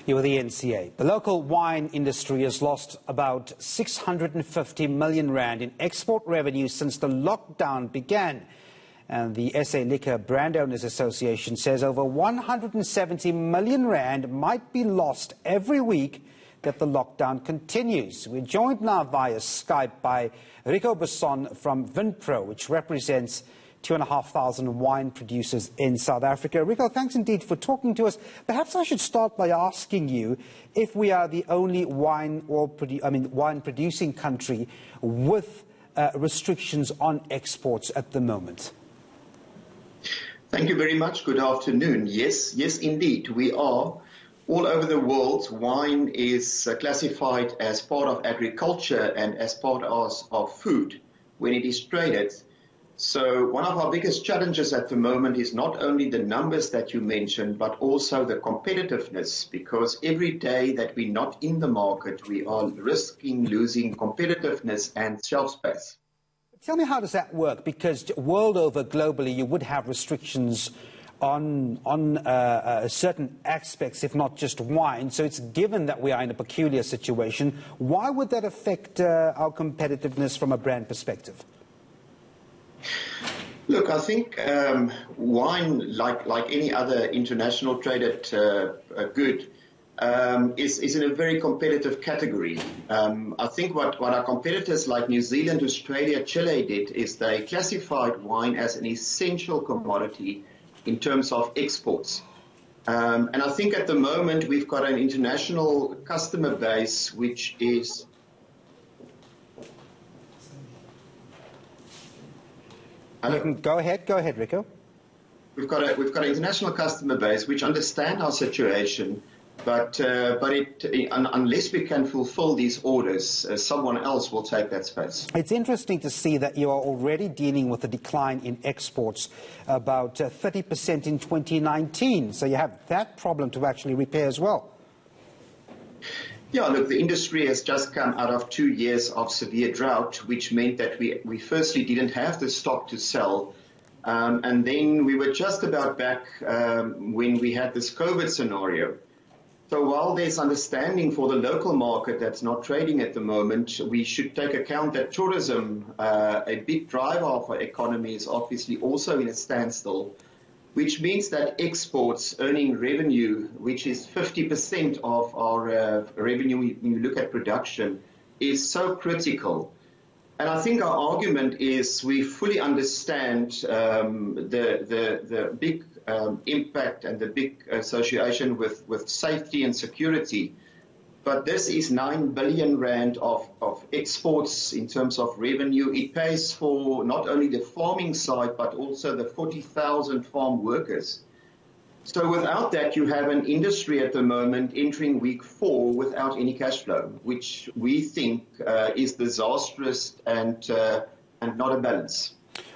You're with the NCA. The local wine industry has lost about 650 million rand in export revenue since the lockdown began. And the SA Liquor Brandowners Association says over 170 million rand might be lost every week that the lockdown continues. We're joined now via Skype by Rico Besson from Vinpro, which represents 2,500 wine producers in South Africa. Rico, thanks indeed for talking to us. Perhaps I should start by asking you if we are the only wine producing country with restrictions on exports at the moment. Thank you very much. Good afternoon. Yes, indeed, we are. All over the world, wine is classified as part of agriculture and as part of food when it is traded. So one of our biggest challenges at the moment is not only the numbers that you mentioned, but also the competitiveness, because every day that we're not in the market, we are risking losing competitiveness and shelf space. Tell me, how does that work? Because world over, globally, you would have restrictions on certain aspects, if not just wine. So it's given that we are in a peculiar situation. Why would that affect our competitiveness from a brand perspective? Look, I think wine, like any other international traded good, is in a very competitive category. I think what our competitors like New Zealand, Australia, Chile did is they classified wine as an essential commodity in terms of exports. And I think at the moment we've got an international customer base which is... Go ahead, Rico. We've got an international customer base which understand our situation, but unless we can fulfill these orders, someone else will take that space. It's interesting to see that you are already dealing with a decline in exports, about 30% in 2019. So you have that problem to actually repair as well. Yeah, look, the industry has just come out of 2 years of severe drought, which meant that we firstly didn't have the stock to sell. And then we were just about back when we had this COVID scenario. So while there's understanding for the local market that's not trading at the moment, we should take account that tourism, a big driver of our economy, is obviously also in a standstill, which means that exports earning revenue, which is 50% of our revenue when you look at production, is so critical. And I think our argument is we fully understand the big impact and the big association with safety and security. But this is 9 billion rand of exports in terms of revenue. It pays for not only the farming side, but also the 40,000 farm workers. So without that, you have an industry at the moment entering week 4 without any cash flow, which we think is disastrous and not a balance.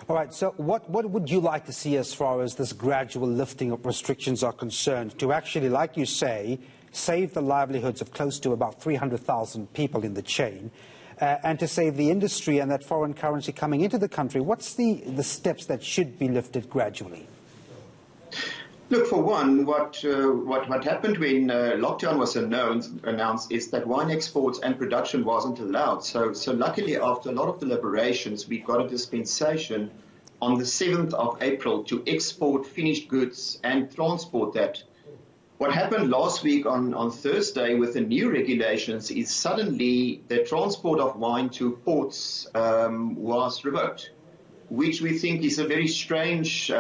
All right, so what would you like to see as far as this gradual lifting of restrictions are concerned to actually, like you say, save the livelihoods of close to about 300,000 people in the chain, and to save the industry and that foreign currency coming into the country? What's the steps that should be lifted gradually? Look, for one, what happened when lockdown was announced is that wine exports and production wasn't allowed. So luckily, after a lot of deliberations, we got a dispensation on the 7th of April to export finished goods and transport that. What happened last week on Thursday with the new regulations is suddenly the transport of wine to ports was revoked, which we think is a very strange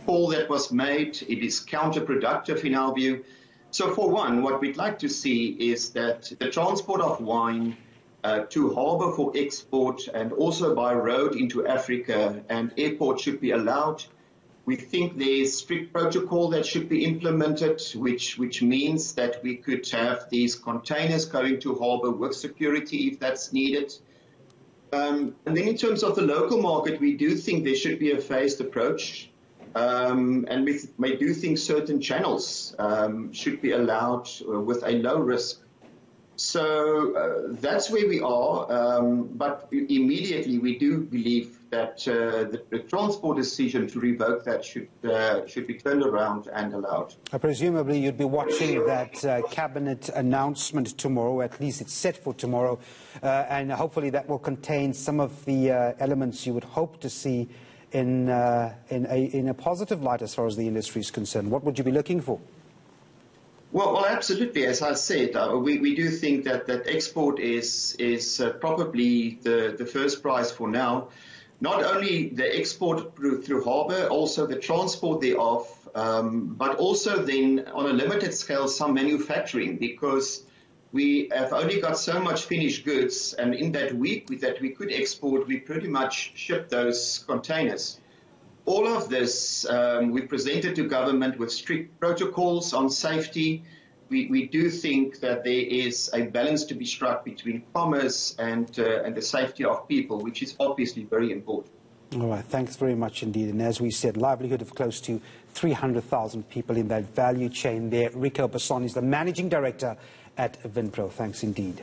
call that was made. It is counterproductive in our view. So for one, what we'd like to see is that the transport of wine to harbour for export and also by road into Africa and airport should be allowed. We think there's strict protocol that should be implemented, which means that we could have these containers going to harbour with security if that's needed. And then in terms of the local market, we do think there should be a phased approach. And we do think certain channels should be allowed with a low risk. So that's where we are, but immediately we do believe that the transport decision to revoke that should be turned around and allowed. Presumably you'd be watching that cabinet announcement tomorrow, at least it's set for tomorrow, and hopefully that will contain some of the elements you would hope to see in a positive light as far as the industry is concerned. What would you be looking for? Well, absolutely. As I said, we do think that export is probably the first prize for now. Not only the export through harbour, also the transport thereof, but also then on a limited scale some manufacturing, because we have only got so much finished goods, and in that week that we could export, we pretty much ship those containers. All of this we presented to government with strict protocols on safety. We do think that there is a balance to be struck between commerce and the safety of people, which is obviously very important. All right, thanks very much indeed. And as we said, livelihood of close to 300,000 people in that value chain there. Rico Basson is the Managing Director at Vinpro. Thanks indeed.